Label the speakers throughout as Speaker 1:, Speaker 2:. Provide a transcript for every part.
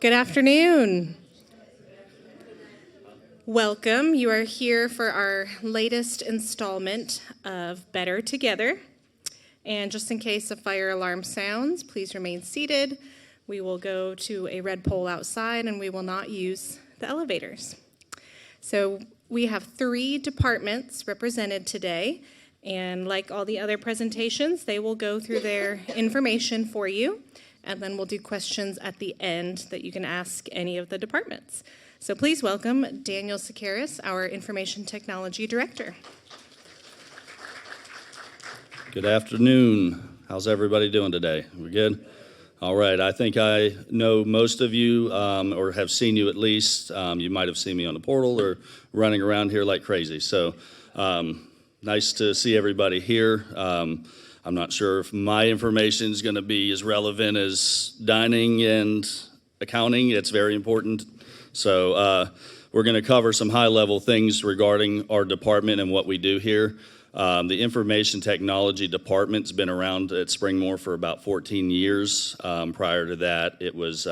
Speaker 1: Good afternoon. Welcome. You are here for our latest installment of Better Together. And just in case a fire alarm sounds, please remain seated. We will go to a red pole outside and we will not use the elevators. So we have 3 departments represented today. And like all the other presentations, they will go through their information for you. And then we'll do questions at the end that you can ask any of the departments. So please welcome Daniel Sakaris, our Information Technology Director.
Speaker 2: Good afternoon. How's everybody doing today? We good? All right. I think I know most of you, or have seen you at least. You might have seen me on the portal or running around here like crazy. So nice to see everybody here. I'm not sure if my information is going to be as relevant as dining and accounting. It's very important. So we're going to cover some high-level things regarding our department and what we do here. The Information Technology Department's been around at Springmore for about 14 years. Prior to that, it was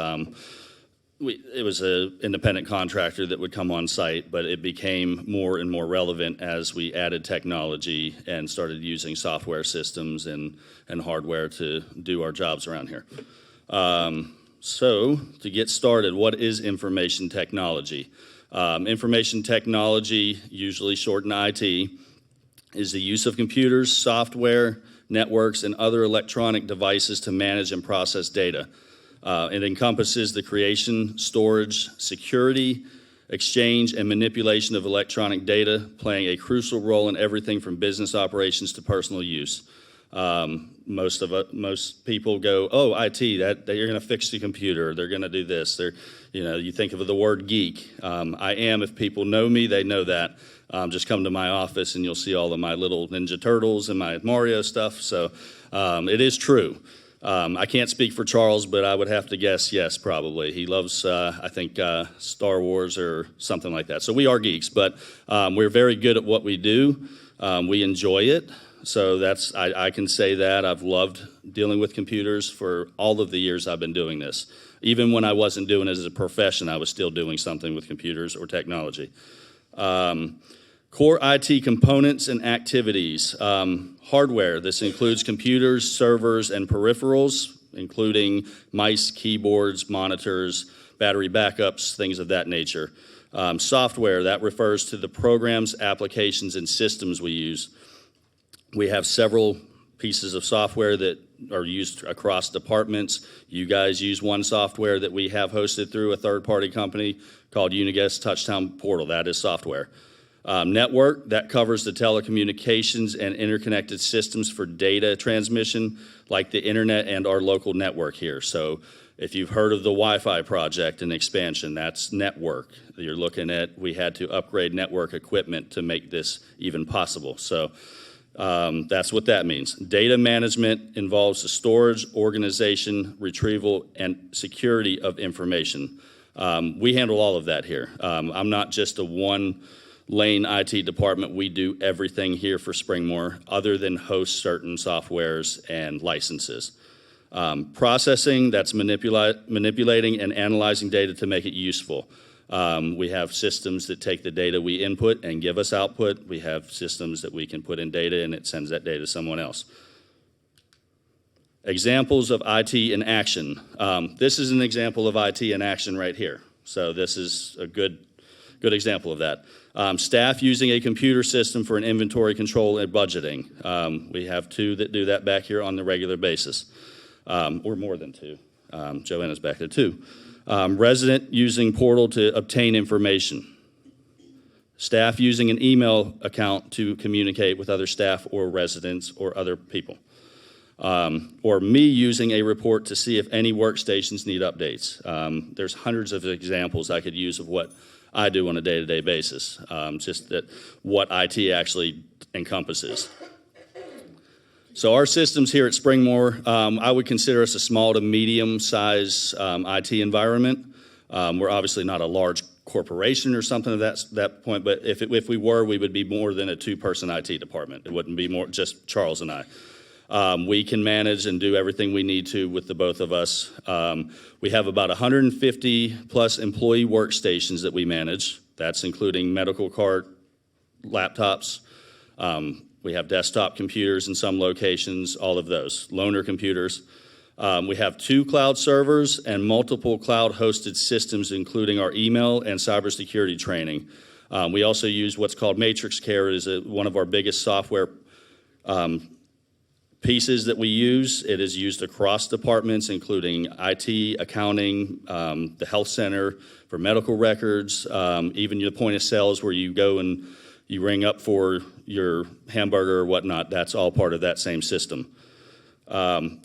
Speaker 2: an independent contractor that would come on site, but it became more and more relevant as we added technology and started using software systems and hardware to do our jobs around here. So to get started, what is information technology? Information technology, usually shortened IT, is the use of computers, software, networks, and other electronic devices to manage and process data. It encompasses the creation, storage, security, exchange, and manipulation of electronic data, playing a crucial role in everything from business operations to personal use. Most people go, oh, IT, that you're going to fix the computer, they're going to do this. You think of the word geek. I am. If people know me, they know that. Just come to my office and you'll see all of my little Ninja Turtles and my Mario stuff. So it is true. I can't speak for Charles, but I would have to guess yes, probably. He loves, I think, Star Wars or something like that. So we are geeks, but we're very good at what we do. We enjoy it. So I can say that. I've loved dealing with computers for all of the years I've been doing this. Even when I wasn't doing it as a profession, I was still doing something with computers or technology. Core IT components and activities. Hardware, this includes computers, servers, and peripherals, including mice, keyboards, monitors, battery backups, things of that nature. Software, that refers to the programs, applications, and systems we use. We have several pieces of software that are used across departments. You guys use one software that we have hosted through a third-party company called Uniguest Touchdown Portal. That is software. Network, that covers the telecommunications and interconnected systems for data transmission, like the internet and our local network here. So if you've heard of the Wi-Fi project and expansion, that's network. You're looking at, we had to upgrade network equipment to make this even possible. So that's what that means. Data management involves the storage, organization, retrieval, and security of information. We handle all of that here. I'm not just a one-lane IT department. We do everything here for Springmore other than host certain softwares and licenses. Processing, that's manipulating and analyzing data to make it useful. We have systems that take the data we input and give us output. We have systems that we can put in data and it sends that data to someone else. Examples of IT in action. This is an example of IT in action right here. So this is a good example of that. Staff using a computer system for an inventory control and budgeting. We have 2 that do that back here on the regular basis, or more than 2. Joanna's back there too. Resident using portal to obtain information. Staff using an email account to communicate with other staff or residents or other people. Or me using a report to see if any workstations need updates. There's hundreds of examples I could use of what I do on a day-to-day basis, just that what IT actually encompasses. So our systems here at Springmore, I would consider us a small to medium-size IT environment. We're obviously not a large corporation or something of that point, but if we were, we would be more than a 2-person IT department. It wouldn't be more just Charles and I. We can manage and do everything we need to with the both of us. We have about 150 plus employee workstations that we manage. That's including medical cart, laptops. We have desktop computers in some locations, all of those, loaner computers. We have 2 cloud servers and multiple cloud-hosted systems, including our email and cybersecurity training. We also use what's called Matrix Care. It is one of our biggest software pieces that we use. It is used across departments, including IT, accounting, the health center for medical records, even your point of sales where you go and you ring up for your hamburger or whatnot. That's all part of that same system.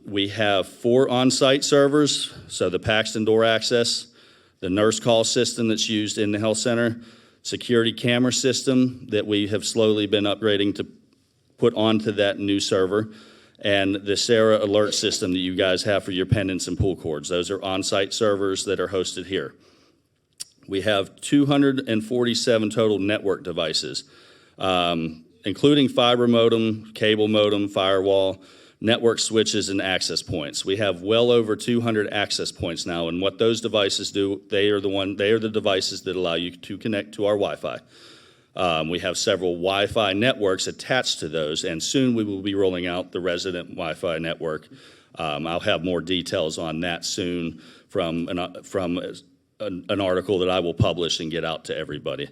Speaker 2: We have 4 on-site servers, so the Paxton Door Access, the nurse call system that's used in the health center, security camera system that we have slowly been upgrading to put onto that new server, and the Sarah alert system that you guys have for your pendants and pull cords. Those are on-site servers that are hosted here. We have 247 total network devices, including fiber modem, cable modem, firewall, network switches, and access points. We have well over 200 access points now, and what those devices do, they are the devices that allow you to connect to our Wi-Fi. We have several Wi-Fi networks attached to those, and soon we will be rolling out the resident Wi-Fi network. I'll have more details on that soon from an article that I will publish and get out to everybody.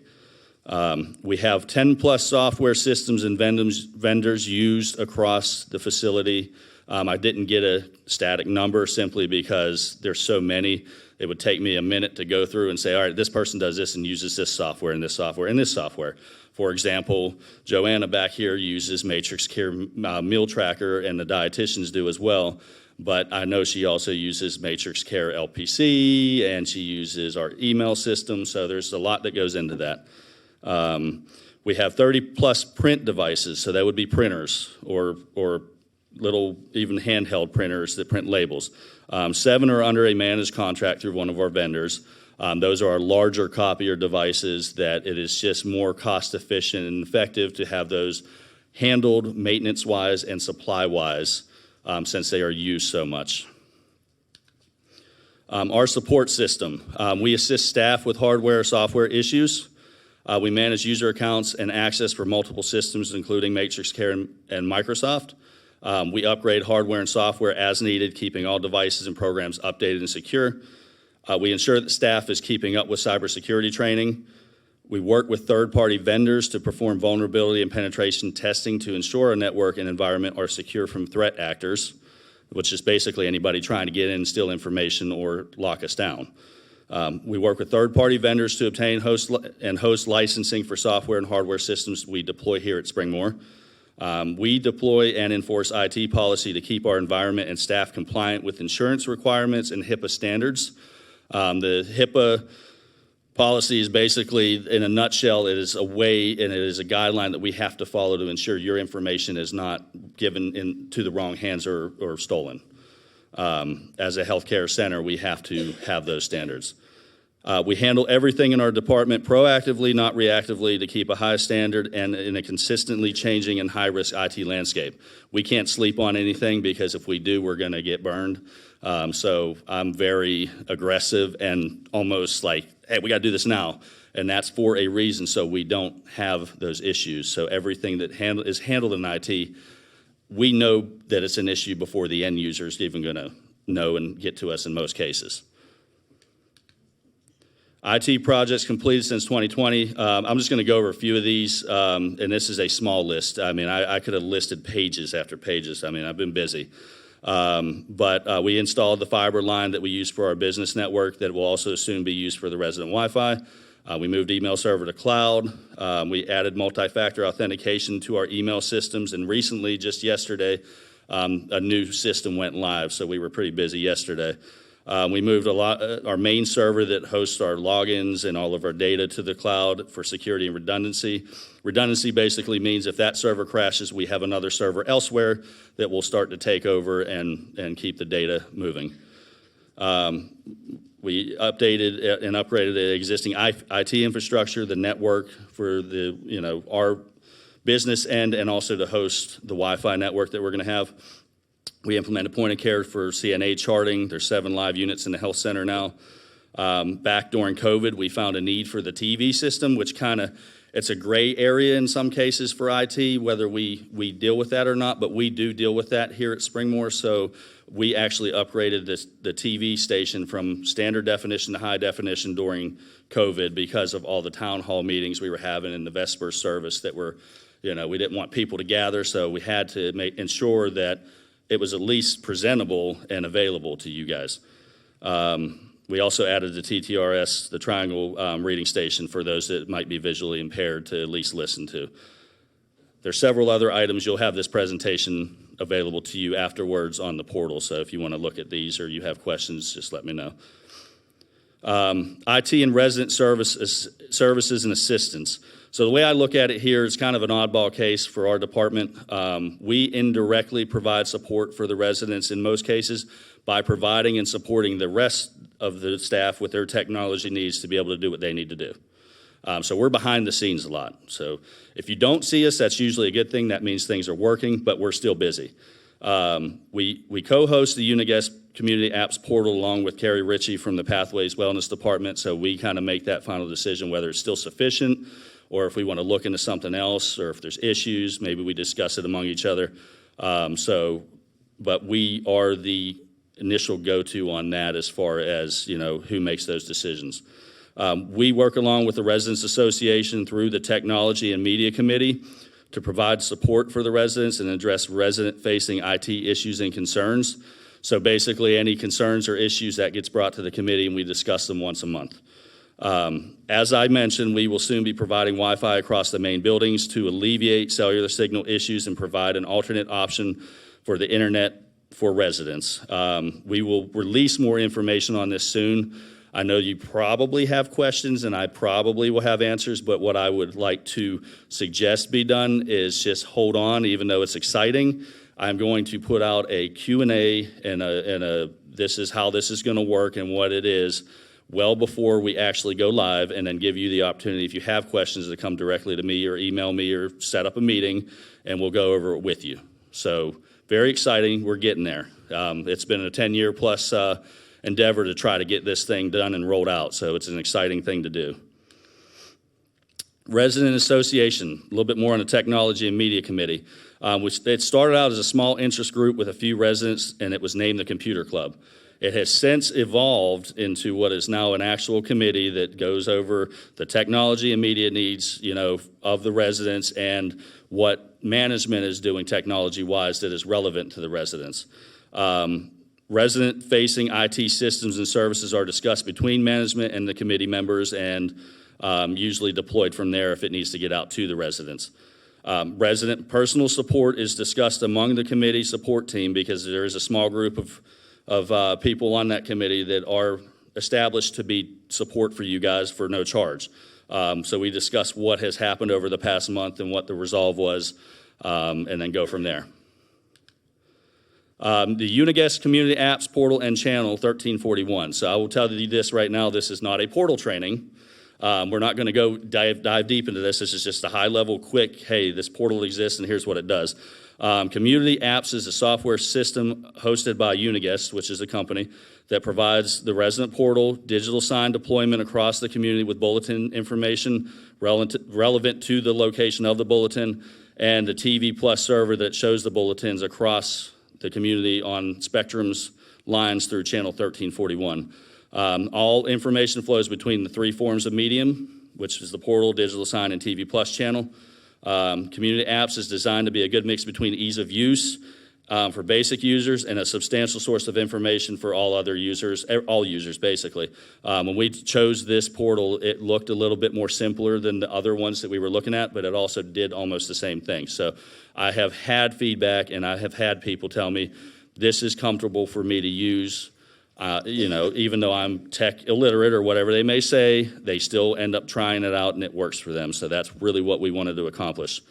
Speaker 2: We have 10 plus software systems and vendors used across the facility. I didn't get a static number simply because there's so many. It would take me a minute to go through and say, all right, this person does this and uses this software and this software and this software. For example, Joanna back here uses Matrix Care Meal Tracker, and the dietitians do as well. But I know she also uses Matrix Care LPC, and she uses our email system, so there's a lot that goes into that. We have 30 plus print devices, so that would be printers or little even handheld printers that print labels. 7 are under a managed contract through one of our vendors. Those are our larger copier devices that it is just more cost efficient and effective to have those handled maintenance-wise and supply-wise since they are used so much. Our support system. We assist staff with hardware, software issues. We manage user accounts and access for multiple systems, including Matrix Care and Microsoft. We upgrade hardware and software as needed, keeping all devices and programs updated and secure. We ensure that staff is keeping up with cybersecurity training. We work with third-party vendors to perform vulnerability and penetration testing to ensure our network and environment are secure from threat actors, which is basically anybody trying to get in and steal information or lock us down. We work with third-party vendors to obtain host licensing for software and hardware systems we deploy here at Springmore. We deploy and enforce IT policy to keep our environment and staff compliant with insurance requirements and HIPAA standards. The HIPAA policy is basically, in a nutshell, it is a way and it is a guideline that we have to follow to ensure your information is not given into the wrong hands or stolen. As a healthcare center, we have to have those standards. We handle everything in our department proactively, not reactively, to keep a high standard and in a consistently changing and high-risk IT landscape. We can't sleep on anything because if we do, we're going to get burned. So I'm very aggressive and almost like, hey, we got to do this now. And that's for a reason, so we don't have those issues. So everything that is handled in IT, we know that it's an issue before the end user is even going to know and get to us in most cases. IT projects completed since 2020. I'm just going to go over a few of these, and this is a small list. I mean, I could have listed pages after pages. I mean, I've been busy. But we installed the fiber line that we use for our business network that will also soon be used for the resident Wi-Fi. We moved email server to cloud. We added multi-factor authentication to our email systems, and recently, just yesterday, a new system went live, so we were pretty busy yesterday. We moved our main server that hosts our logins and all of our data to the cloud for security and redundancy. Redundancy basically means if that server crashes, we have another server elsewhere that will start to take over and keep the data moving. We updated and upgraded the existing IT infrastructure, the network for our business end, and also to host the Wi-Fi network that we're going to have. We implemented point of care for CNA charting. There's 7 live units in the health center now. Back during COVID, we found a need for the TV system, which it's a gray area in some cases for IT, whether we deal with that or not, but we do deal with that here at Springmore. So we actually upgraded the TV station from standard definition to high definition during COVID because of all the town hall meetings we were having in the Vesper service that were, we didn't want people to gather, so we had to ensure that it was at least presentable and available to you guys. We also added the TTRS, the triangle reading station for those that might be visually impaired to at least listen to. There's several other items. You'll have this presentation available to you afterwards on the portal, so if you want to look at these or you have questions, just let me know. IT and resident services and assistance. So the way I look at it here is kind of an oddball case for our department. We indirectly provide support for the residents in most cases by providing and supporting the rest of the staff with their technology needs to be able to do what they need to do. So we're behind the scenes a lot. So if you don't see us, that's usually a good thing. That means things are working, but we're still busy. We co-host the Uniguest Community Apps Portal along with Carrie Ritchie from the Pathways Wellness Department, so we kind of make that final decision whether it's still sufficient or if we want to look into something else, or if there's issues, maybe we discuss it among each other. But we are the initial go-to on that as far as, who makes those decisions. We work along with the Residents Association through the Technology and Media Committee to provide support for the residents and address resident-facing IT issues and concerns. So basically, any concerns or issues that gets brought to the committee, and we discuss them once a month. As I mentioned, we will soon be providing Wi-Fi across the main buildings to alleviate cellular signal issues and provide an alternate option for the internet for residents. We will release more information on this soon. I know you probably have questions and I probably will have answers, but what I would like to suggest be done is just hold on, even though it's exciting. I'm going to put out a Q&A and a this is how this is going to work and what it is well before we actually go live, and then give you the opportunity, if you have questions, to come directly to me or email me or set up a meeting, and we'll go over it with you. So very exciting. We're getting there. It's been a 10-year plus endeavor to try to get this thing done and rolled out, so it's an exciting thing to do. Resident Association, a little bit more on the Technology and Media Committee, which it started out as a small interest group with a few residents, and it was named the Computer Club. It has since evolved into what is now an actual committee that goes over the technology and media needs, of the residents and what management is doing technology-wise that is relevant to the residents. Resident-facing IT systems and services are discussed between management and the committee members and usually deployed from there if it needs to get out to the residents. Resident personal support is discussed among the committee support team because there is a small group of people on that committee that are established to be support for you guys for no charge. So we discuss what has happened over the past month and what the resolve was, and then go from there. The Uniguest Community Apps Portal and Channel 1341. So I will tell you this right now, this is not a portal training. We're not going to go dive deep into this. This is just a high-level, quick, hey, this portal exists and here's what it does. Community Apps is a software system hosted by Uniguest, which is a company that provides the resident portal, digital sign deployment across the community with bulletin information relevant to the location of the bulletin, and the TV Plus server that shows the bulletins across the community on Spectrum's lines through channel 1341. All information flows between the 3 forms of medium, which is the portal, digital sign, and TV Plus channel. Community Apps is designed to be a good mix between ease of use for basic users and a substantial source of information for all other users, all users basically. When we chose this portal, it looked a little bit more simpler than the other ones that we were looking at, but it also did almost the same thing. So I have had feedback and I have had people tell me this is comfortable for me to use. Even though I'm tech illiterate or whatever they may say, they still end up trying it out and it works for them. So that's really what we wanted to accomplish.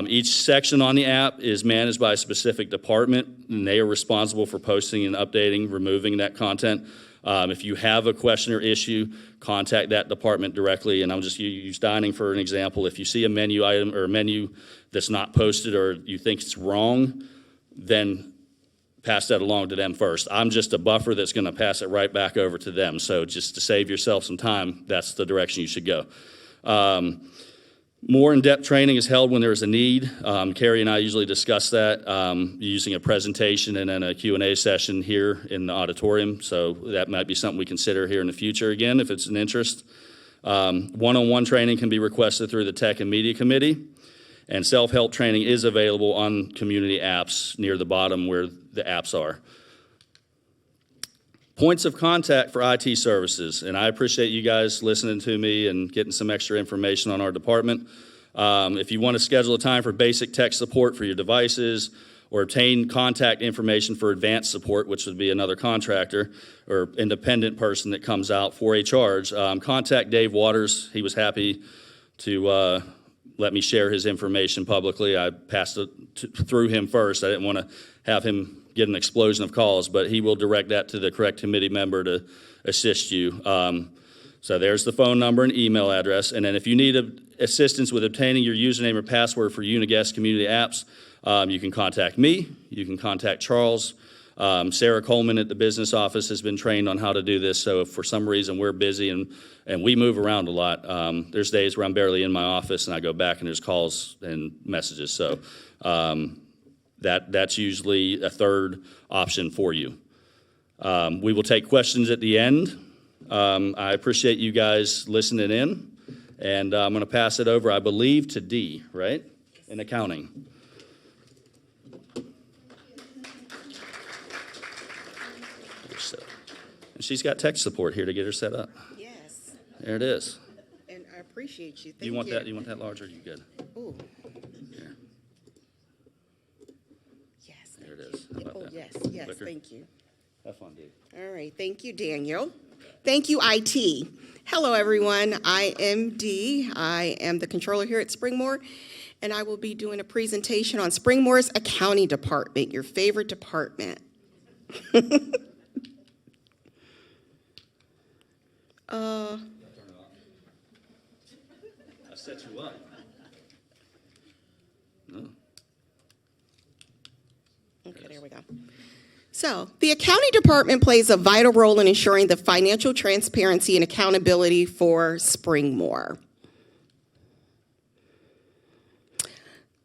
Speaker 2: Each section on the app is managed by a specific department, and they are responsible for posting and updating, removing that content. If you have a question or issue, contact that department directly. And I'll just use dining for an example. If you see a menu item or a menu that's not posted or you think it's wrong, then pass that along to them first. I'm just a buffer that's going to pass it right back over to them. So just to save yourself some time, that's the direction you should go. More in-depth training is held when there's a need. Carrie and I usually discuss that using a presentation and then a Q&A session here in the auditorium. So that might be something we consider here in the future again if it's an interest. One-on-one training can be requested through the Tech and Media Committee. And self-help training is available on community apps near the bottom where the apps are. Points of contact for IT services, and I appreciate you guys listening to me and getting some extra information on our department. If you want to schedule a time for basic tech support for your devices or obtain contact information for advanced support, which would be another contractor or independent person that comes out for a charge, contact Dave Waters. He was happy to let me share his information publicly. I passed it through him first. I didn't want to have him get an explosion of calls, but he will direct that to the correct committee member to assist you. So there's the phone number and email address. And then if you need assistance with obtaining your username or password for Uniguest community apps, you can contact me. You can contact Charles. Sarah Coleman at the business office has been trained on how to do this. So if for some reason we're busy and we move around a lot, there's days where I'm barely in my office and I go back and there's calls and messages. So that's usually a third option for you. We will take questions at the end. I appreciate you guys listening in. And I'm going to pass it over, I believe, to Dee, right? In accounting. And she's got tech support here to get her set up.
Speaker 3: Yes,
Speaker 2: There it is.
Speaker 3: and I appreciate you. Thank
Speaker 2: You want that? You want that larger? You good?
Speaker 3: Ooh,
Speaker 2: Here.
Speaker 3: yes.
Speaker 2: There it
Speaker 3: thank
Speaker 2: is. How
Speaker 3: you.
Speaker 2: about
Speaker 3: Oh,
Speaker 2: that?
Speaker 3: yes, yes,
Speaker 2: Quicker?
Speaker 3: thank you.
Speaker 2: Have fun, Dee.
Speaker 3: All right, thank you, Daniel. Thank you, IT. Hello, everyone. I am Dee. I am the controller here at Springmore, and I will be doing a presentation on Springmore's accounting department, your favorite department.
Speaker 2: I set you up. No.
Speaker 3: Okay, there we go. So, the accounting department plays a vital role in ensuring the financial transparency and accountability for Springmore.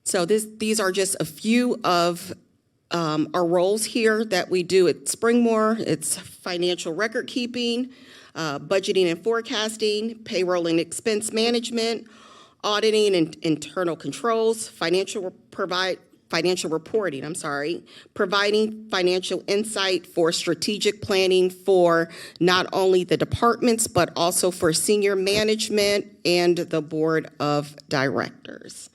Speaker 3: So these are just a few of our roles here that we do at Springmore. It's financial record keeping, budgeting and forecasting, payroll and expense management, auditing and internal controls, financial reporting, providing financial insight for strategic planning for not only the departments, but also for senior management and the board of directors.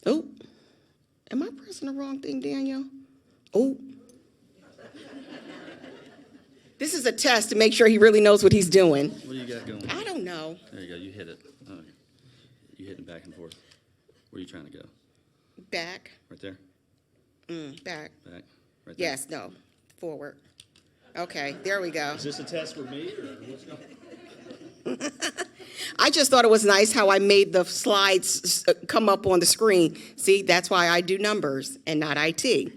Speaker 3: Oh, am I pressing the wrong thing, Daniel? Oh. This is a test to make sure he really knows what he's doing.
Speaker 2: What do you got going?
Speaker 3: I don't know.
Speaker 2: There you go. You hit it. Oh, you hitting back and forth. Where are you trying to go?
Speaker 3: Back,
Speaker 2: Right there?
Speaker 3: back.
Speaker 2: Back? Right there?
Speaker 3: Yes, no, forward. Okay, there we go.
Speaker 2: Is this a test for me or what's going on?
Speaker 3: I just thought it was nice how I made the slides come up on the screen. See, that's why I do numbers and not IT.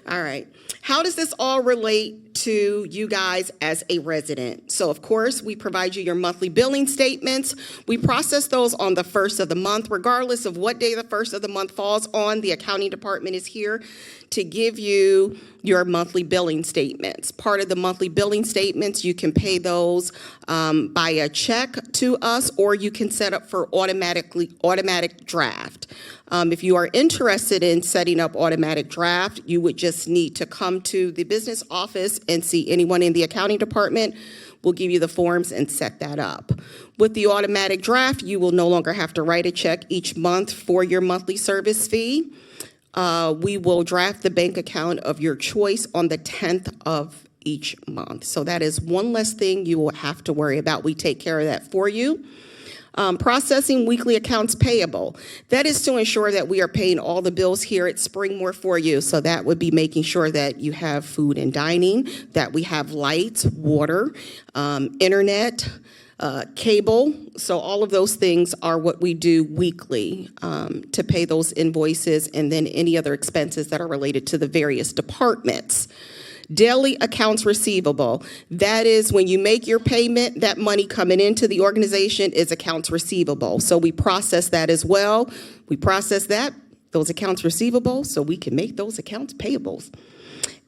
Speaker 3: All right. How does this all relate to you guys as a resident? So, of course, we provide you your monthly billing statements. We process those on the first of the month. Regardless of what day the first of the month falls on, the accounting department is here to give you your monthly billing statements. Part of the monthly billing statements, you can pay those by a check to us, or you can set up for automatic draft. If you are interested in setting up automatic draft, you would just need to come to the business office and see anyone in the accounting department. We'll give you the forms and set that up. With the automatic draft, you will no longer have to write a check each month for your monthly service fee. We will draft the bank account of your choice on the 10th of each month. So that is one less thing you will have to worry about. We take care of that for you. Processing weekly accounts payable. That is to ensure that we are paying all the bills here at Springmore for you. So that would be making sure that you have food and dining, that we have lights, water, internet, cable. So all of those things are what we do weekly to pay those invoices, and then any other expenses that are related to the various departments. Daily accounts receivable. That is when you make your payment, that money coming into the organization is accounts receivable. So we process that as well. We process those accounts receivable, so we can make those accounts payables.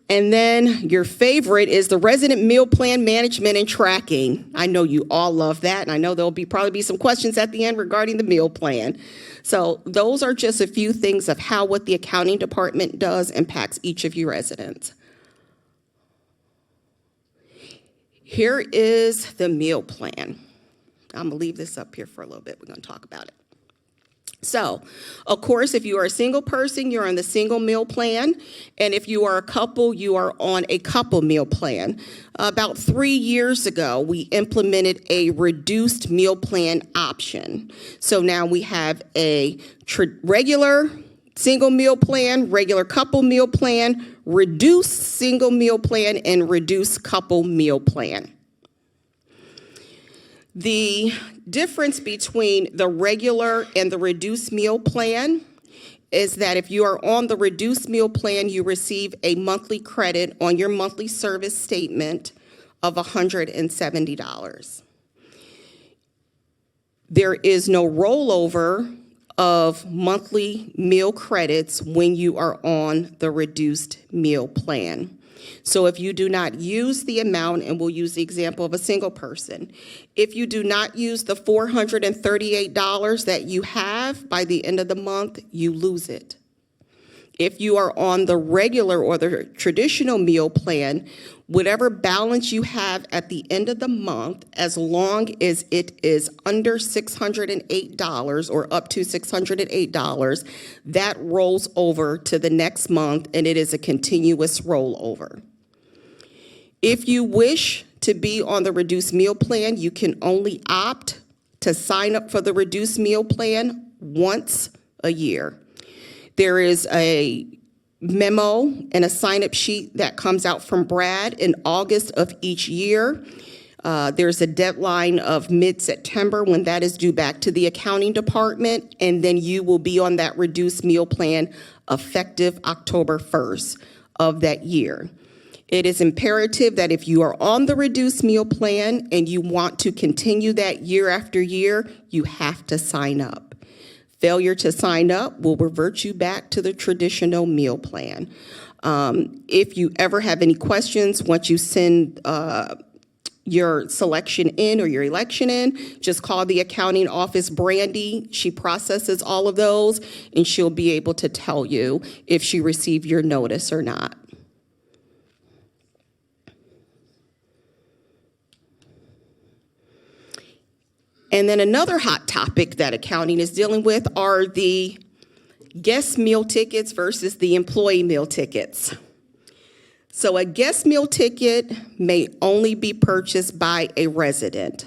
Speaker 3: And then your favorite is the resident meal plan management and tracking. I know you all love that, and I know there'll probably be some questions at the end regarding the meal plan. So those are just a few things of how what the accounting department does impacts each of you residents. Here is the meal plan. I'm gonna leave this up here for a little bit. We're gonna talk about it. So, of course, if you are a single person, you're on the single meal plan. And if you are a couple, you are on a couple meal plan. About 3 years ago, we implemented a reduced meal plan option. So now we have a regular single meal plan, regular couple meal plan, reduced single meal plan, and reduced couple meal plan. The difference between the regular and the reduced meal plan is that if you are on the reduced meal plan, you receive a monthly credit on your monthly service statement of $170. There is no rollover of monthly meal credits when you are on the reduced meal plan. So if you do not use the amount, and we'll use the example of a single person, if you do not use the $438 that you have by the end of the month, you lose it. If you are on the regular or the traditional meal plan, whatever balance you have at the end of the month, as long as it is under $608 or up to $608, that rolls over to the next month, and it is a continuous rollover. If you wish to be on the reduced meal plan, you can only opt to sign up for the reduced meal plan once a year. There is a memo and a sign-up sheet that comes out from Brad in August of each year. There's a deadline of mid-September when that is due back to the accounting department, and then you will be on that reduced meal plan effective October 1st of that year. It is imperative that if you are on the reduced meal plan and you want to continue that year after year, you have to sign up. Failure to sign up will revert you back to the traditional meal plan. If you ever have any questions, once you send your selection in or your election in, just call the accounting office, Brandy. She processes all of those, and she'll be able to tell you if she received your notice or not. And then another hot topic that accounting is dealing with are the guest meal tickets versus the employee meal tickets. So a guest meal ticket may only be purchased by a resident.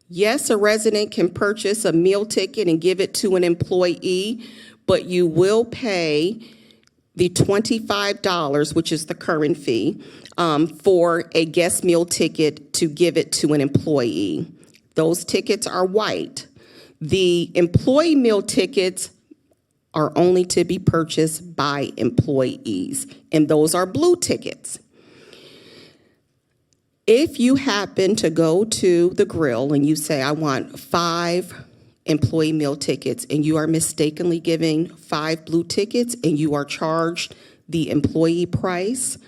Speaker 3: Yes, a resident can purchase a meal ticket and give it to an employee, but you will pay the $25, which is the current fee, for a guest meal ticket to give it to an employee. Those tickets are white. The employee meal tickets are only to be purchased by employees, and those are blue tickets. If you happen to go to the grill and you say, I want 5 employee meal tickets, and you are mistakenly giving 5 blue tickets and you are charged the employee price,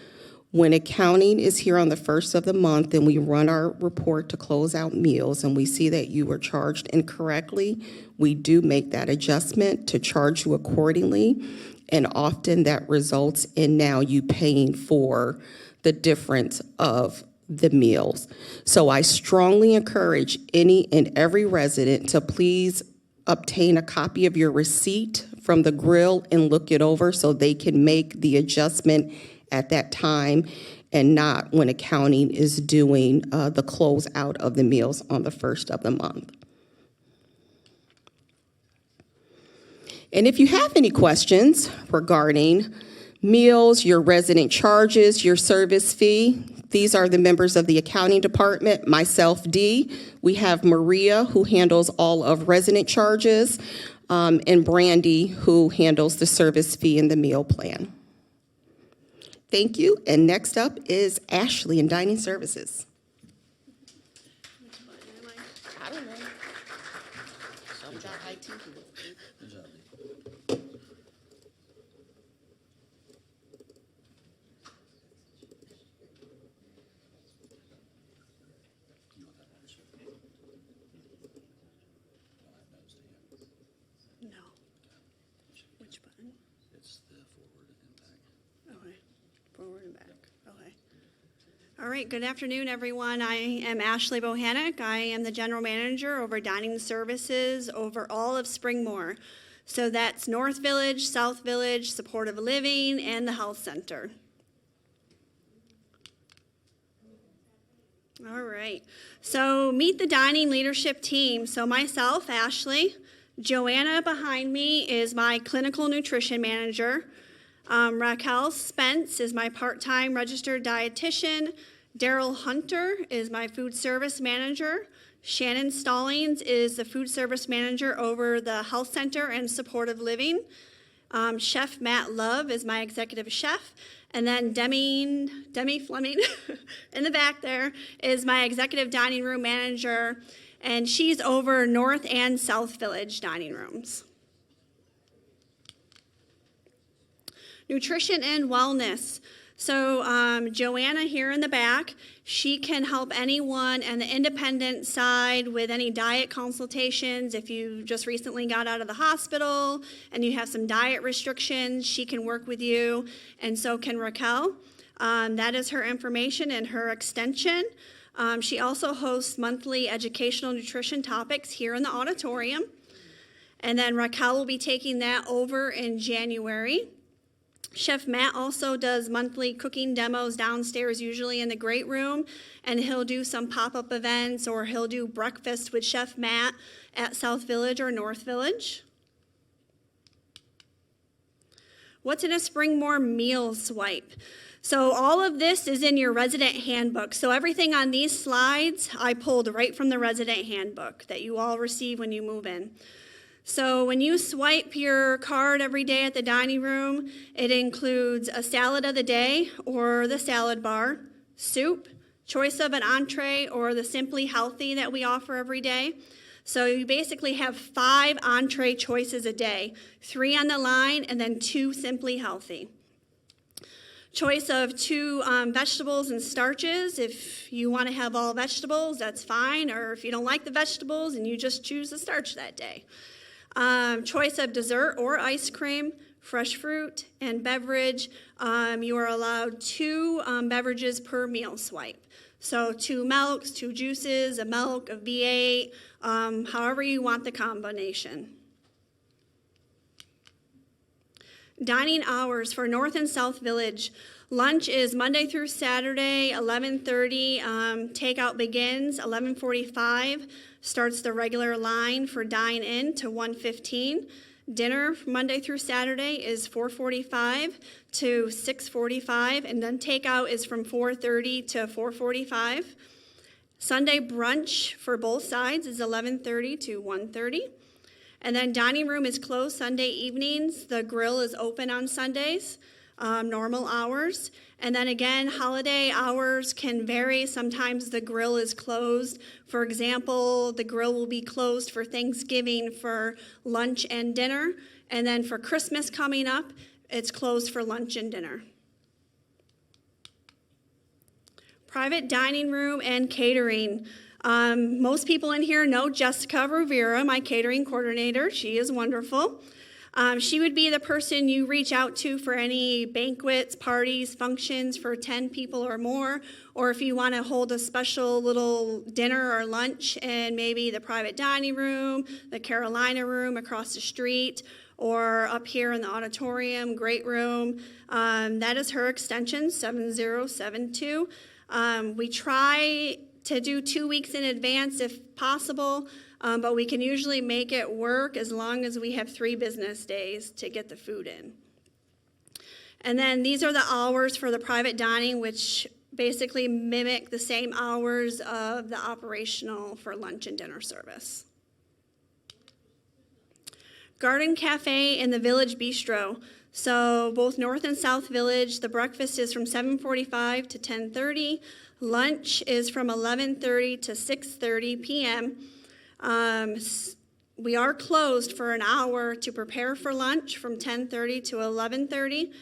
Speaker 3: when accounting is here on the first of the month and we run our report to close out meals and we see that you were charged incorrectly, we do make that adjustment to charge you accordingly. And often that results in now you paying for the difference of the meals. So I strongly encourage any and every resident to please obtain a copy of your receipt from the grill and look it over so they can make the adjustment at that time and not when accounting is doing the closeout of the meals on the first of the month. And if you have any questions regarding meals, your resident charges, your service fee, These are the members of the accounting department, myself, Dee. We have Maria, who handles all of resident charges, and Brandy, who handles the service fee and the meal plan. Thank you. And next up is Ashley in dining services. I don't know.
Speaker 4: No. Which button?
Speaker 2: It's the forward and back.
Speaker 4: Okay. Forward and back. Okay. All right. Good afternoon, everyone. I am Ashley Bohanec. I am the general manager over dining services over all of Springmore. So that's North Village, South Village, Supportive Living, and the Health Center. All right. So meet the dining leadership team. So myself, Ashley. Joanna behind me is my clinical nutrition manager. Raquel Spence is my part-time registered dietitian. Daryl Hunter is my food service manager. Shannon Stallings is the food service manager over the health center and supportive living. Chef Matt Love is my executive chef. And then Demi Fleming in the back there is my executive dining room manager. And she's over North and South Village dining rooms. Nutrition and wellness. So Joanna here in the back, she can help anyone on the independent side with any diet consultations. If you just recently got out of the hospital and you have some diet restrictions, she can work with you, and so can Raquel. That is her information and her extension. She also hosts monthly educational nutrition topics here in the auditorium. And then Raquel will be taking that over in January. Chef Matt also does monthly cooking demos downstairs, usually in the great room, and he'll do some pop-up events, or he'll do breakfast with Chef Matt at South Village or North Village. What's in a Springmore meal swipe? So all of this is in your resident handbook. So everything on these slides I pulled right from the resident handbook that you all receive when you move in. So when you swipe your card every day at the dining room, it includes a salad of the day or the salad bar, soup, choice of an entree, or the Simply Healthy that we offer every day. So you basically have 5 entree choices a day, 3 on the line and then 2 Simply Healthy. Choice of 2 vegetables and starches. If you want to have all vegetables, that's fine. Or if you don't like the vegetables and you just choose the starch that day. Choice of dessert or ice cream, fresh fruit, and beverage. You are allowed 2 beverages per meal swipe. So 2 milks, 2 juices, a milk, a V8, however you want the combination. Dining hours for North and South Village. Lunch is Monday through Saturday, 11:30. Takeout begins 11:45. Starts the regular line for dine-in to 1:15. Dinner Monday through Saturday is 4:45 to 6:45, and then takeout is from 4:30 to 4:45. Sunday brunch for both sides is 11:30 to 1:30. And then dining room is closed Sunday evenings. The grill is open on Sundays, normal hours. And then again, holiday hours can vary. Sometimes the grill is closed. For example, the grill will be closed for Thanksgiving for lunch and dinner. And then for Christmas coming up, it's closed for lunch and dinner. Private dining room and catering. Most people in here know Jessica Rivera, my catering coordinator. She is wonderful. She would be the person you reach out to for any banquets, parties, functions for 10 people or more, or if you want to hold a special little dinner or lunch in maybe the private dining room, the Carolina room across the street, or up here in the auditorium, great room. That is her extension, 7072. We try to do 2 weeks in advance if possible, but we can usually make it work as long as we have 3 business days to get the food in. And then these are the hours for the private dining, which basically mimic the same hours of the operational for lunch and dinner service. Garden Cafe and the Village Bistro. So both North and South Village, the breakfast is from 7:45 to 10:30. Lunch is from 11:30 to 6:30 p.m. We are closed for an hour to prepare for lunch from 10:30 to 11:30.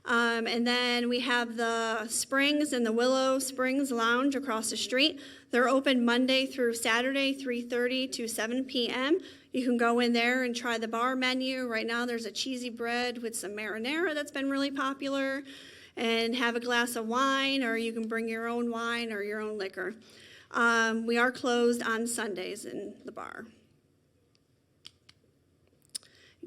Speaker 4: And then we have the Springs and the Willow Springs Lounge across the street. They're open Monday through Saturday, 3:30 to 7 p.m. You can go in there and try the bar menu. Right now there's a cheesy bread with some marinara that's been really popular, and have a glass of wine, or you can bring your own wine or your own liquor. We are closed on Sundays in the bar.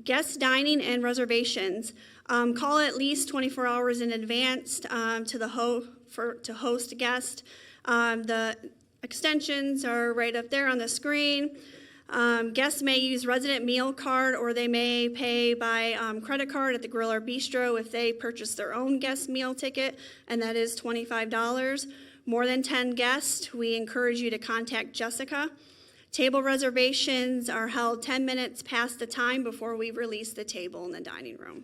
Speaker 4: Guest dining and reservations. Call at least 24 hours in advance to host a guest. The extensions are right up there on the screen. Guests may use resident meal card, or they may pay by credit card at the Grill or Bistro if they purchase their own guest meal ticket, and that is $25. More than 10 guests, we encourage you to contact Jessica. Table reservations are held 10 minutes past the time before we release the table in the dining room.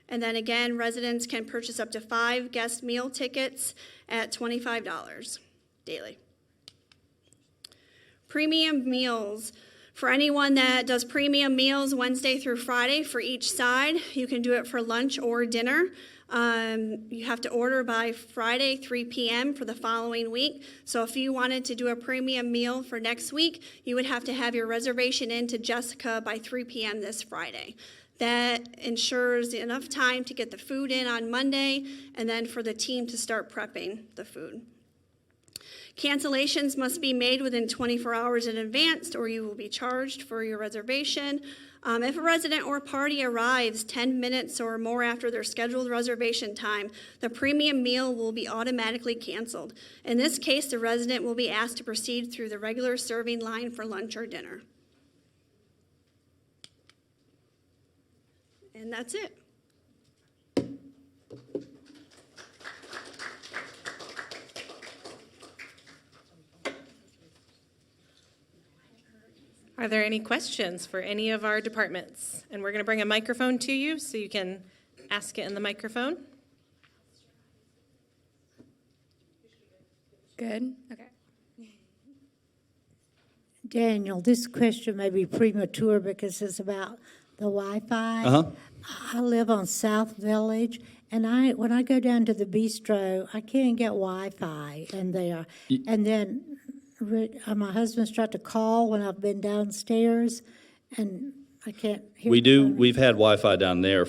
Speaker 4: And then again, residents can purchase up to 5 guest meal tickets at $25 daily. Premium meals. For anyone that does premium meals Wednesday through Friday for each side, you can do it for lunch or dinner. You have to order by Friday, 3 p.m. for the following week. So if you wanted to do a premium meal for next week, you would have to have your reservation in to Jessica by 3 p.m. this Friday. That ensures enough time to get the food in on Monday, and then for the team to start prepping the food. Cancellations must be made within 24 hours in advance, or you will be charged for your reservation. If a resident or party arrives 10 minutes or more after their scheduled reservation time, the premium meal will be automatically canceled. In this case, the resident will be asked to proceed through the regular serving line for lunch or dinner. And that's it.
Speaker 1: Are there any questions for any of our departments? And we're going to bring a microphone to you so you can ask it in the microphone.
Speaker 5: Good? Okay. Daniel, this question may be premature because it's about the Wi-Fi. I live on South Village, and when I go down to the bistro, I can't get Wi-Fi in there. And then my husband's tried to call when I've been downstairs, and I can't hear.
Speaker 2: We've had Wi-Fi down there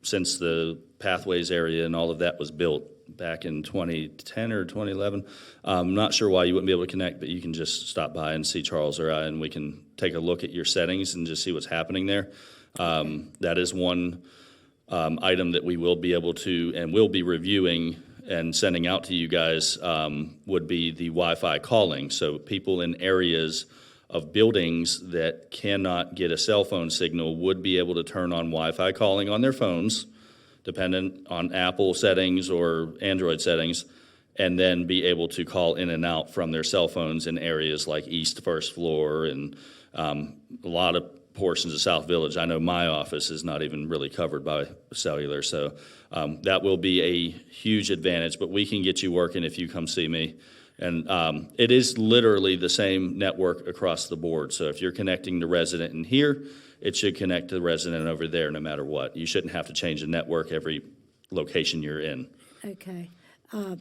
Speaker 2: since the Pathways area and all of that was built back in 2010 or 2011. I'm not sure why you wouldn't be able to connect, but you can just stop by and see Charles or I, and we can take a look at your settings and just see what's happening there. That is one item that we will be able to and will be reviewing and sending out to you guys, would be the Wi-Fi calling. So people in areas of buildings that cannot get a cell phone signal would be able to turn on Wi-Fi calling on their phones, dependent on Apple settings or Android settings, and then be able to call in and out from their cell phones in areas like East First Floor and a lot of portions of South Village. I know my office is not even really covered by cellular, so that will be a huge advantage, but we can get you working if you come see me. And it is literally the same network across the board, so if you're connecting the resident in here, it should connect to the resident over there no matter what. You shouldn't have to change the network every location you're in.
Speaker 5: Okay. I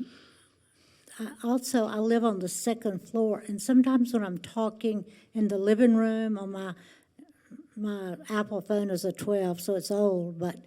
Speaker 5: live on the second floor, and sometimes when I'm talking in the living room on my Apple phone is a 12, so it's old, but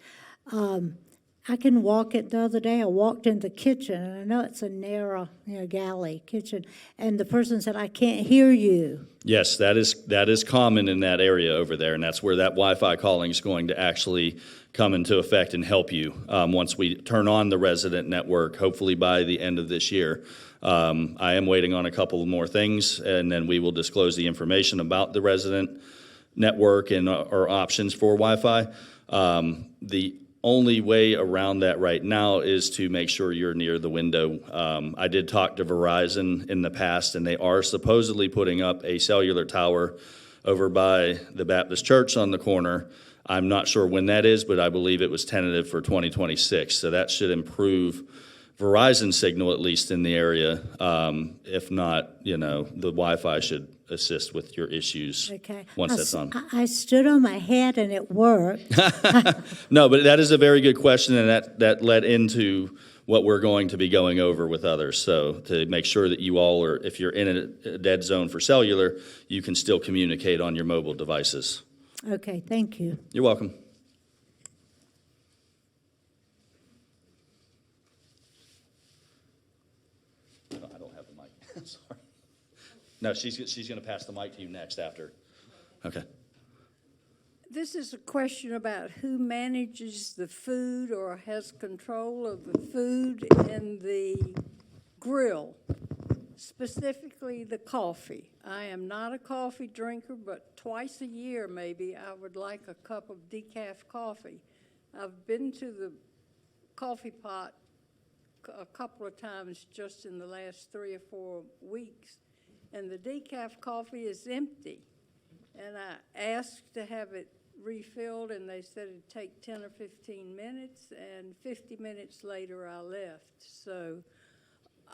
Speaker 5: I can walk it. The other day I walked in the kitchen, and I know it's a narrow galley kitchen, and the person said, "I can't hear you."
Speaker 2: Yes, that is common in that area over there, and that's where that Wi-Fi calling is going to actually come into effect and help you once we turn on the resident network, hopefully by the end of this year. I am waiting on a couple more things, and then we will disclose the information about the resident network and our options for Wi-Fi. The only way around that right now is to make sure you're near the window. I did talk to Verizon in the past, and they are supposedly putting up a cellular tower over by the Baptist church on the corner. I'm not sure when that is, but I believe it was tentative for 2026. So that should improve Verizon signal, at least in the area. If not, the Wi-Fi should assist with your issues
Speaker 5: Okay.
Speaker 2: once that's on.
Speaker 5: I stood on my head and it worked.
Speaker 2: No, but that is a very good question, and that led into what we're going to be going over with others. So to make sure that you all are, if you're in a dead zone for cellular, you can still communicate on your mobile devices.
Speaker 5: Okay, thank you.
Speaker 2: You're welcome. I don't have the mic. Sorry. No, she's going to pass the mic to you next after. Okay.
Speaker 6: This is a question about who manages the food or has control of the food in the grill, specifically the coffee. I am not a coffee drinker, but twice a year maybe I would like a cup of decaf coffee. I've been to the coffee pot a couple of times just in the last 3 or 4 weeks, and the decaf coffee is empty. And I asked to have it refilled, and they said it'd take 10 or 15 minutes, and 50 minutes later I left. So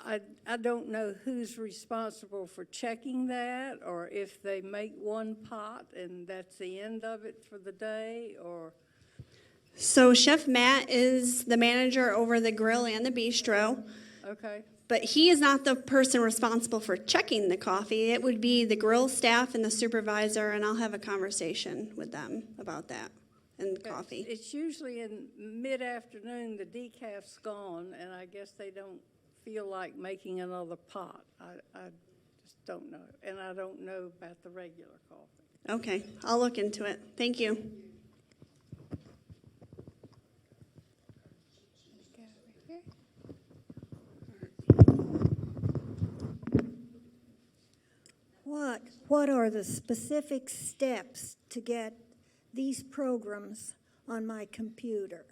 Speaker 6: I don't know who's responsible for checking that, or if they make one pot and that's the end of it for the day, or...
Speaker 4: So Chef Matt is the manager over the grill and the bistro,
Speaker 6: Okay.
Speaker 4: but he is not the person responsible for checking the coffee. It would be the grill staff and the supervisor, and I'll have a conversation with them about that and the coffee.
Speaker 6: It's usually in mid-afternoon, the decaf's gone, and I guess they don't feel like making another pot. I just don't know, and I don't know about the regular coffee.
Speaker 4: Okay, I'll look into it. Thank you.
Speaker 7: What are the specific steps to get these programs on my computer?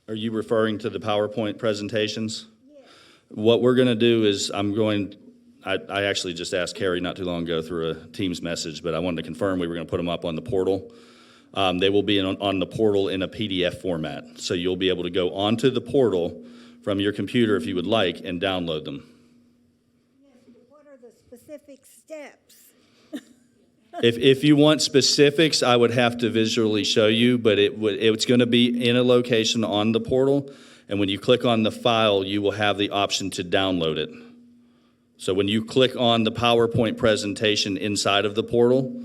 Speaker 2: Are you referring to the PowerPoint presentations? Yes. What we're going to do is I actually just asked Carrie not too long ago through a Teams message, but I wanted to confirm we were going to put them up on the portal. They will be on the portal in a PDF format. So you'll be able to go onto the portal from your computer if you would like and download them.
Speaker 7: What are the specific steps?
Speaker 2: If you want specifics, I would have to visually show you, but it's going to be in a location on the portal, and when you click on the file, you will have the option to download it. So when you click on the PowerPoint presentation inside of the portal,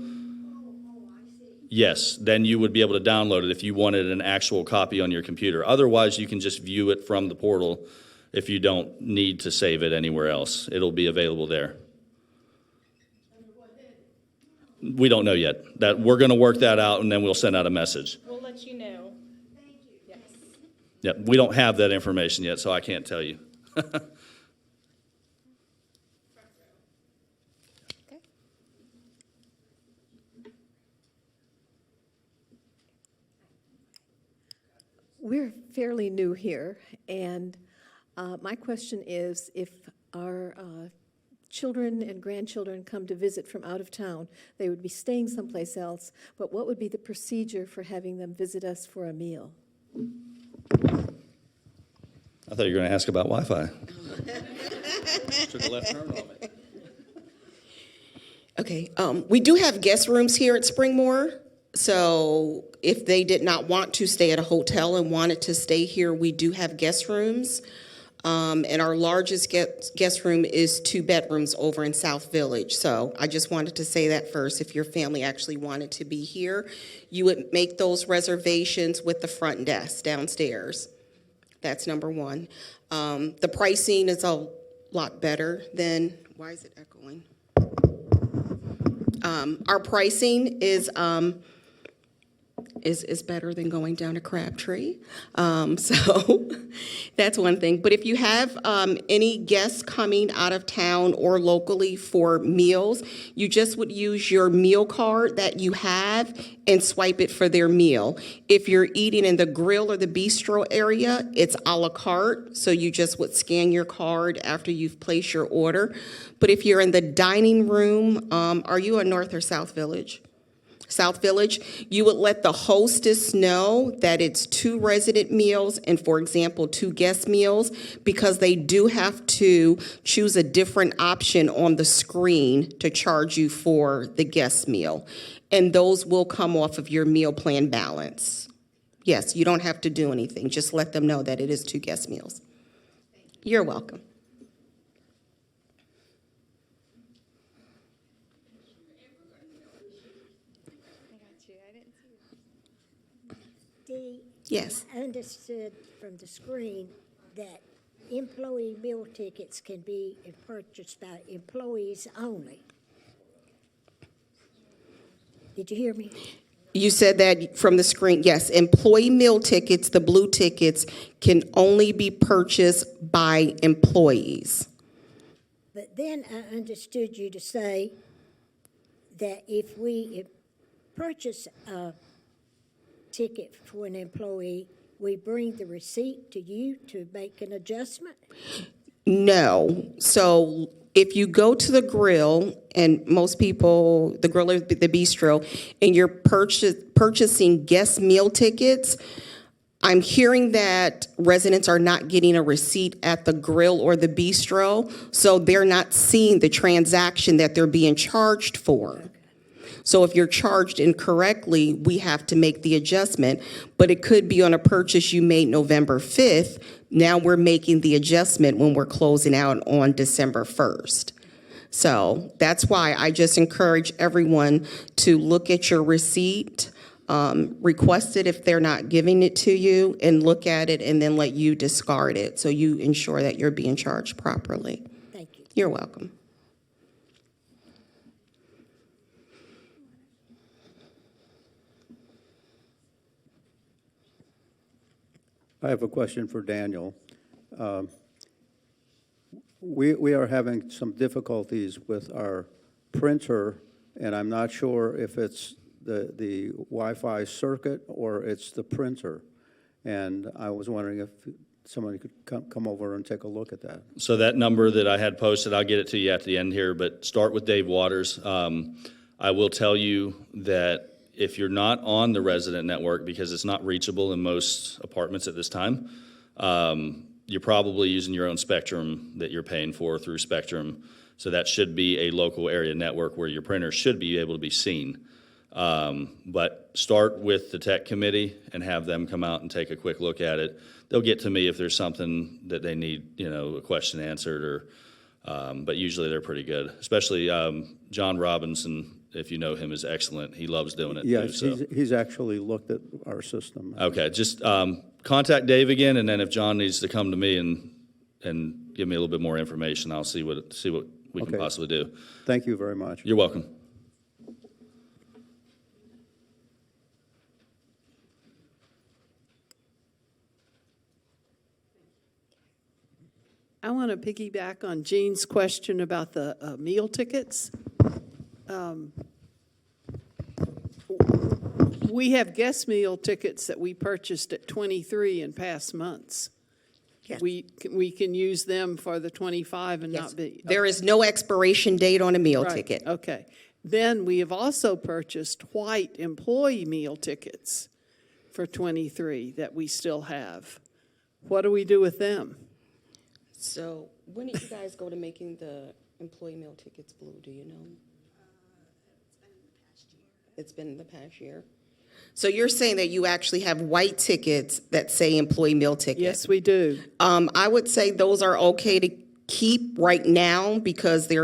Speaker 2: yes, then you would be able to download it if you wanted an actual copy on your computer. Otherwise, you can just view it from the portal if you don't need to save it anywhere else. It'll be available there. We don't know yet. That we're going to work that out, and then we'll send out a message.
Speaker 1: We'll let you know.
Speaker 7: Thank you.
Speaker 1: Yes.
Speaker 2: Yep, we don't have that information yet, so I can't tell you.
Speaker 1: Okay.
Speaker 8: We're fairly new here, and my question is, if our children and grandchildren come to visit from out of town, they would be staying someplace else, but what would be the procedure for having them visit us for a meal?
Speaker 2: I thought you were going to ask about Wi-Fi. Took a left turn on me.
Speaker 3: Okay, we do have guest rooms here at Springmore. So if they did not want to stay at a hotel and wanted to stay here, we do have guest rooms. And our largest guest room is 2 bedrooms over in South Village. So I just wanted to say that first. If your family actually wanted to be here, you would make those reservations with the front desk downstairs. That's number one. The pricing is a lot better than, why is it echoing? Our pricing is is better than going down to Crabtree. So that's one thing. But if you have any guests coming out of town or locally for meals, you just would use your meal card that you have and swipe it for their meal. If you're eating in the grill or the bistro area, it's a la carte, so you just would scan your card after you've placed your order. But if you're in the dining room, are you in North or South Village? South Village, you would let the hostess know that it's 2 resident meals and, for example, 2 guest meals, because they do have to choose a different option on the screen to charge you for the guest meal. And those will come off of your meal plan balance. Yes, you don't have to do anything. Just let them know that it is 2 guest meals. You're welcome. Yes.
Speaker 7: I understood from the screen that employee meal tickets can be purchased by employees only. Did you hear me?
Speaker 3: You said that from the screen. Yes, employee meal tickets, the blue tickets, can only be purchased by employees.
Speaker 7: But then I understood you to say that if we purchase a ticket for an employee, we bring the receipt to you to make an adjustment?
Speaker 3: No. So if you go to the grill, and most people, the grill or the bistro, and you're purchasing guest meal tickets, I'm hearing that residents are not getting a receipt at the grill or the bistro, so they're not seeing the transaction that they're being charged for. So if you're charged incorrectly, we have to make the adjustment. But it could be on a purchase you made November 5th. Now we're making the adjustment when we're closing out on December 1st. So that's why I just encourage everyone to look at your receipt, request it if they're not giving it to you, and look at it and then let you discard it so you ensure that you're being charged properly.
Speaker 7: Thank you.
Speaker 3: You're welcome.
Speaker 9: I have a question for Daniel. We are having some difficulties with our printer, and I'm not sure if it's the Wi-Fi circuit or it's the printer. And I was wondering if somebody could come over and take a look at that.
Speaker 2: So that number that I had posted, I'll get it to you at the end here, but start with Dave Waters. I will tell you that if you're not on the resident network, because it's not reachable in most apartments at this time, you're probably using your own Spectrum that you're paying for through Spectrum. So that should be a local area network where your printer should be able to be seen. But start with the tech committee and have them come out and take a quick look at it. They'll get to me if there's something that they need, a question answered, or but usually they're pretty good. Especially John Robinson, if you know him, is excellent. He loves doing it too.
Speaker 9: Yes,
Speaker 2: So.
Speaker 9: he's actually looked at our system.
Speaker 2: Okay, just contact Dave again, and then if John needs to come to me and give me a little bit more information, I'll see what we can
Speaker 9: Okay.
Speaker 2: possibly do.
Speaker 9: Thank you very much.
Speaker 2: You're welcome.
Speaker 10: I want to piggyback on Jean's question about the meal tickets. We have guest meal tickets that we purchased at 23 in past months.
Speaker 3: Yes.
Speaker 10: We can use them for the 25 and
Speaker 3: Yes.
Speaker 10: not be.
Speaker 3: There is no expiration date on a meal
Speaker 10: Right,
Speaker 3: ticket.
Speaker 10: Okay. Then we have also purchased white employee meal tickets for 23 that we still have. What do we do with them?
Speaker 3: So when did you guys go to making the employee meal tickets blue? Do you know? It's been in the past year. So you're saying that you actually have white tickets that say employee meal ticket?
Speaker 10: Yes, we do.
Speaker 3: I would say those are okay to keep right now because they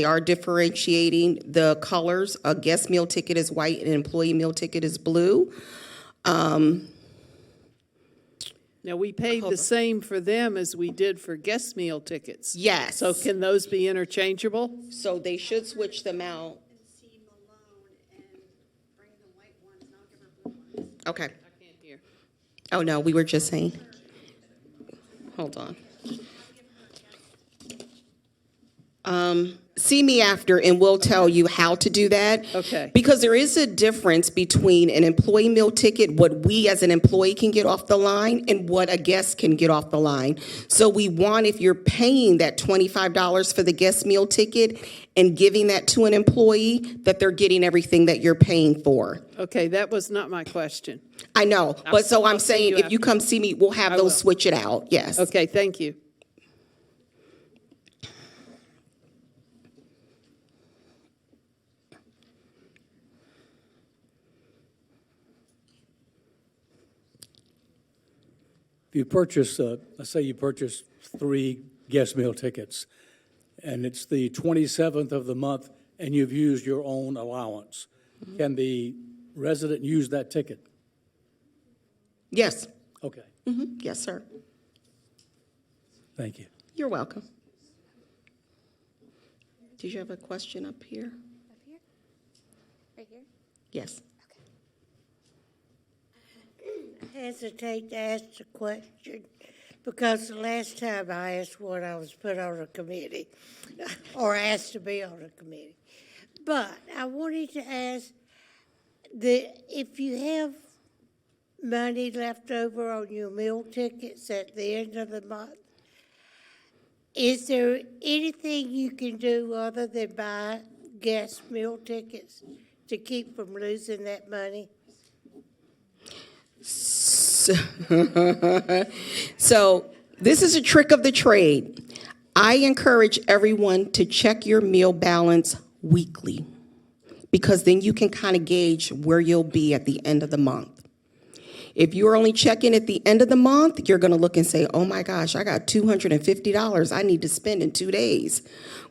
Speaker 3: are differentiating the colors. A guest meal ticket is white and an employee meal ticket is blue.
Speaker 10: Now, we paid the same for them as we did for guest meal tickets.
Speaker 3: Yes.
Speaker 10: So can those be interchangeable?
Speaker 3: So they should switch them out. Okay.
Speaker 10: I can't hear.
Speaker 3: Oh, no, we were just saying. Hold on. See me after, and we'll tell you how to do that.
Speaker 10: Okay.
Speaker 3: Because there is a difference between an employee meal ticket, what we as an employee can get off the line, and what a guest can get off the line. So we want, if you're paying that $25 for the guest meal ticket and giving that to an employee, that they're getting everything that you're paying for.
Speaker 10: Okay, that was not my question.
Speaker 3: I know, but so
Speaker 10: I'll
Speaker 3: I'm
Speaker 10: see
Speaker 3: saying,
Speaker 10: you
Speaker 3: if you
Speaker 10: after.
Speaker 3: come see me, we'll have
Speaker 10: I will.
Speaker 3: those switch it out, yes.
Speaker 10: Okay, thank you.
Speaker 11: If you purchase, let's say you purchase 3 guest meal tickets, and it's the 27th of the month, and you've used your own allowance, can the resident use that ticket?
Speaker 3: Yes,
Speaker 11: Okay,
Speaker 3: yes, sir.
Speaker 11: thank you.
Speaker 3: You're welcome. Did you have a question up here?
Speaker 12: Up here? Right here?
Speaker 3: Yes.
Speaker 7: I hesitate to ask the question because the last time I asked one, I was put on a committee or asked to be on a committee. But I wanted to ask if you have money left over on your meal tickets at the end of the month, is there anything you can do other than buy guest meal tickets to keep from losing that money?
Speaker 3: So this is a trick of the trade. I encourage everyone to check your meal balance weekly, because then you can kind of gauge where you'll be at the end of the month. If you're only checking at the end of the month, you're going to look and say, oh my gosh, I got $250 I need to spend in 2 days.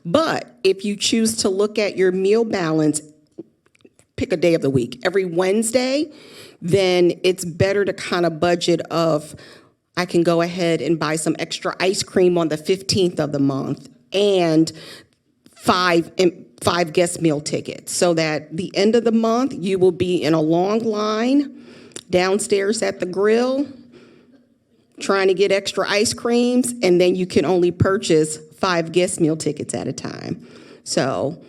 Speaker 3: But if you choose to look at your meal balance, pick a day of the week, every Wednesday, then it's better to kind of budget of, I can go ahead and buy some extra ice cream on the 15th of the month and five guest meal tickets, so that the end of the month, you will be in a long line downstairs at the grill trying to get extra ice creams, and then you can only purchase 5 guest meal tickets at a time. So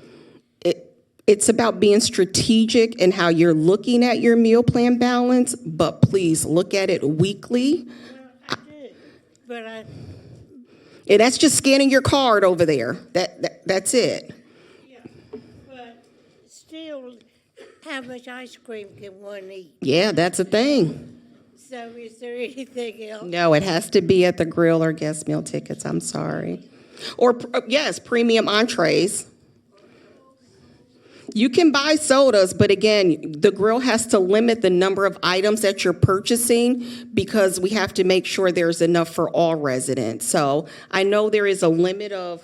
Speaker 3: it's about being strategic in how you're looking at your meal plan balance, but please look at it weekly.
Speaker 7: I do, but
Speaker 3: And that's just scanning your card over there. That's it.
Speaker 7: but still, how much ice cream can one eat?
Speaker 3: Yeah, that's a thing.
Speaker 7: So is there anything else?
Speaker 3: No, it has to be at the grill or guest meal tickets. I'm sorry. Or, yes, premium entrees. You can buy sodas, but again, the grill has to limit the number of items that you're purchasing because we have to make sure there's enough for all residents. So I know there is a limit of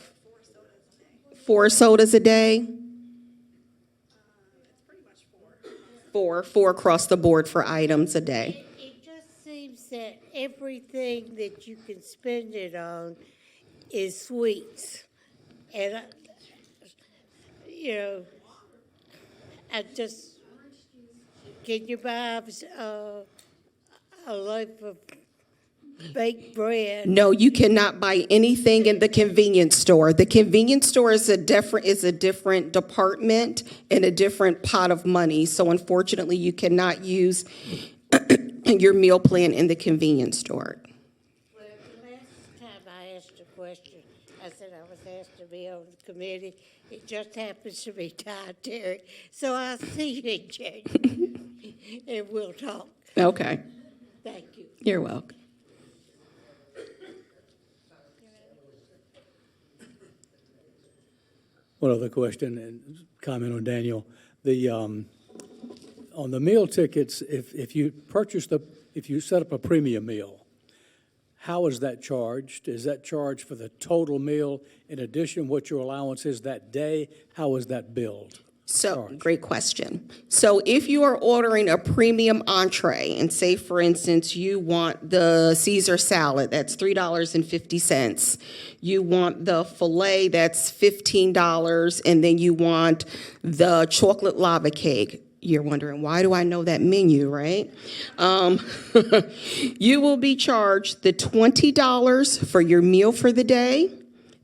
Speaker 3: 4 sodas a day. Four across the board for items a day.
Speaker 7: It just seems that everything that you can spend it on is sweets. And, I just, can you buy a loaf of baked bread?
Speaker 3: No, you cannot buy anything in the convenience store. The convenience store is a different department and a different pot of money. So unfortunately, you cannot use your meal plan in the convenience store.
Speaker 7: Well, the last time I asked a question, I said I was asked to be on the committee. It just happens to be dietary. So I'll see you in January, and we'll talk.
Speaker 3: Okay,
Speaker 7: Thank you.
Speaker 3: you're welcome.
Speaker 11: One other question and comment on Daniel. On the meal tickets, if you set up a premium meal, how is that charged? Is that charged for the total meal in addition what your allowance is that day? How is that billed?
Speaker 3: So, great question. So if you are ordering a premium entree, and say, for instance, you want the Caesar salad, that's $3.50. You want the filet, that's $15, and then you want the chocolate lava cake, You're wondering, why do I know that menu, right? You will be charged the $20 for your meal for the day,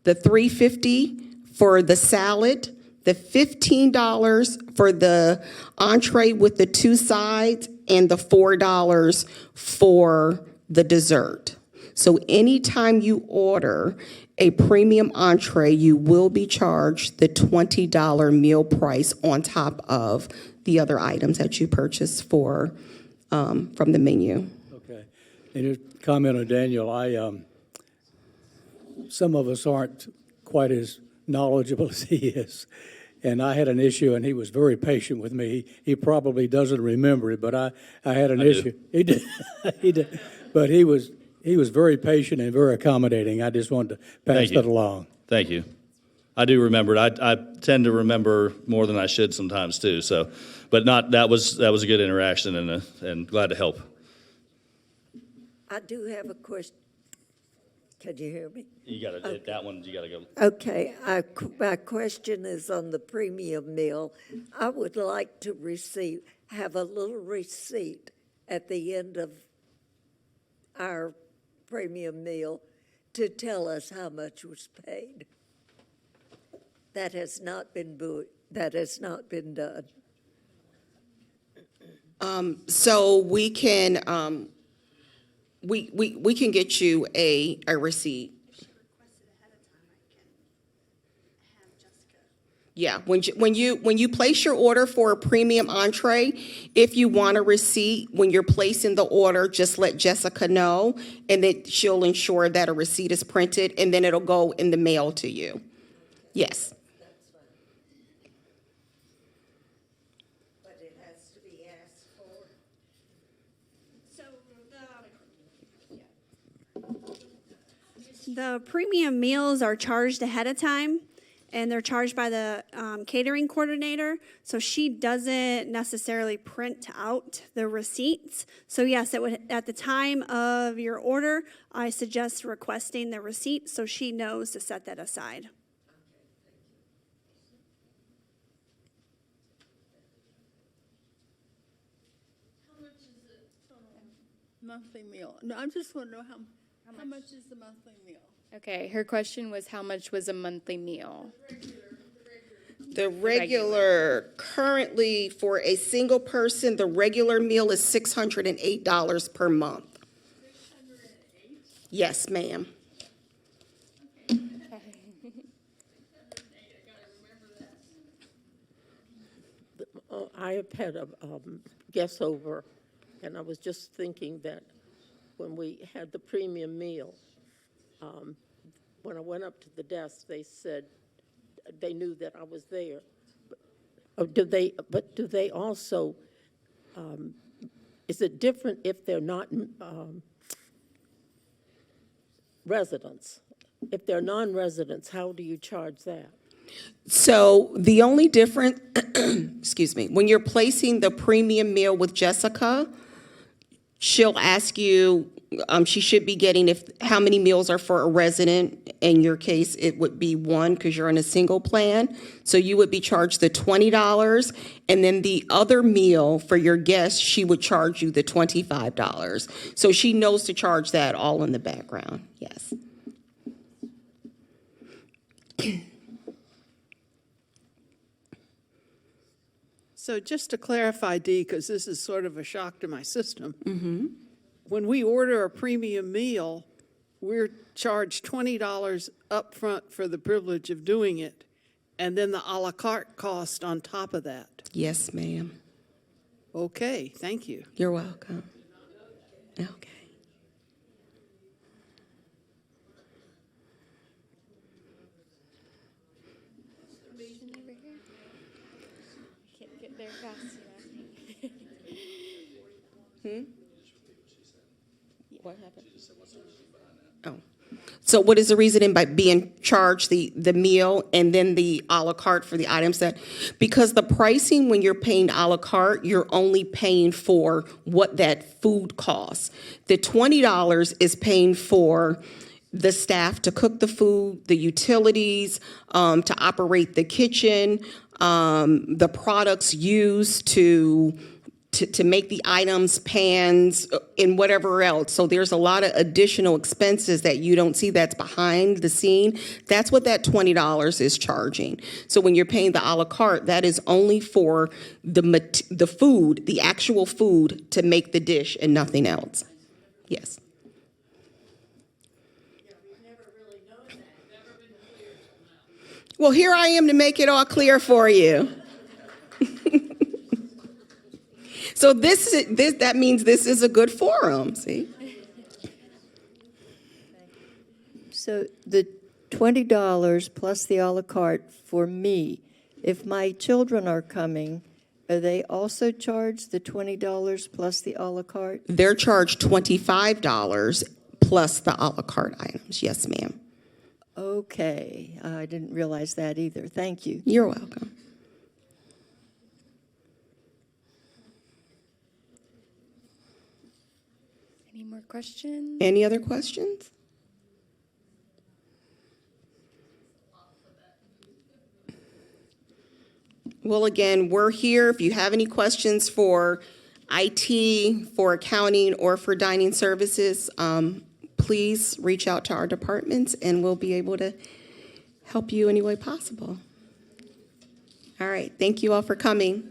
Speaker 3: the $3.50 for the salad, the $15 for the entree with the 2 sides, and the $4 for the dessert. So anytime you order a premium entree, you will be charged the $20 meal price on top of the other items that you purchase from the menu.
Speaker 11: Okay. And to comment on Daniel, some of us aren't quite as knowledgeable as he is. And I had an issue, and he was very patient with me. He probably doesn't remember it, but I had an issue. He did. He did. But he was very patient and very accommodating. I just wanted to pass that along.
Speaker 2: Thank you. I do remember it. I tend to remember more than I should sometimes too. So, but that was a good interaction and glad to help.
Speaker 13: I do have a question. Can you hear me?
Speaker 2: You got to that one. You got to go.
Speaker 13: Okay, my question is on the premium meal. I would like to have a little receipt at the end of our premium meal to tell us how much was paid. That has not been done.
Speaker 3: So we can we can get you a receipt. Yeah, when you place your order for a premium entree, if you want a receipt, when you're placing the order, just let Jessica know, and then she'll ensure that a receipt is printed, and then it'll go in the mail to you. Yes.
Speaker 13: But it has to be asked for.
Speaker 4: So the premium meals are charged ahead of time, and they're charged by the catering coordinator. So she doesn't necessarily print out the receipts. So yes, it would, at the time of your order, I suggest requesting the receipt so she knows to set that aside.
Speaker 6: Monthly meal. No, I just want to know how much is the monthly meal?
Speaker 12: Okay, her question was how much was a monthly meal?
Speaker 3: The regular, currently for a single person, the regular meal is $608 per month.
Speaker 6: 608?
Speaker 3: Yes, ma'am.
Speaker 14: I have had a guest over, and I was just thinking that when we had the premium meal, when I went up to the desk, they said they knew that I was there. But do they also, is it different if they're not residents? If they're non-residents, how do you charge that?
Speaker 3: So the only difference, excuse me, when you're placing the premium meal with Jessica, she'll ask you, she should be getting how many meals are for a resident. In your case, it would be one because you're on a single plan. So you would be charged the $20, and then the other meal for your guest, she would charge you the $25. So she knows to charge that all in the background, yes.
Speaker 10: So just to clarify, Dee, because this is sort of a shock to my system, when we order a premium meal, we're charged $20 up front for the privilege of doing it, and then the a la carte cost on top of that.
Speaker 3: Yes, ma'am.
Speaker 10: Okay, thank you.
Speaker 3: You're welcome. Okay.
Speaker 12: Can't get there fast enough.
Speaker 3: What happened? Oh. So what is the reasoning by being charged the meal and then the a la carte for the items that, because the pricing when you're paying a la carte, you're only paying for what that food costs. The $20 is paying for the staff to cook the food, the utilities, to operate the kitchen, the products used to make the items, pans, and whatever else. So there's a lot of additional expenses that you don't see that's behind the scene. That's what that $20 is charging. So when you're paying the a la carte, that is only for the food, the actual food to make the dish and nothing else. Yes. Well, here I am to make it all clear for you. So that means this is a good forum, see?
Speaker 13: So the $20 plus the a la carte for me, if my children are coming, are they also charged the $20 plus the a la carte?
Speaker 3: They're charged $25 plus the a la carte items. Yes, ma'am.
Speaker 13: Okay, I didn't realize that either. Thank you.
Speaker 3: You're welcome.
Speaker 12: Any more questions?
Speaker 3: Any other questions? Well, again, we're here. If you have any questions for IT, for accounting, or for dining services, please reach out to our departments and we'll be able to help you any way possible. All right. Thank you all for coming.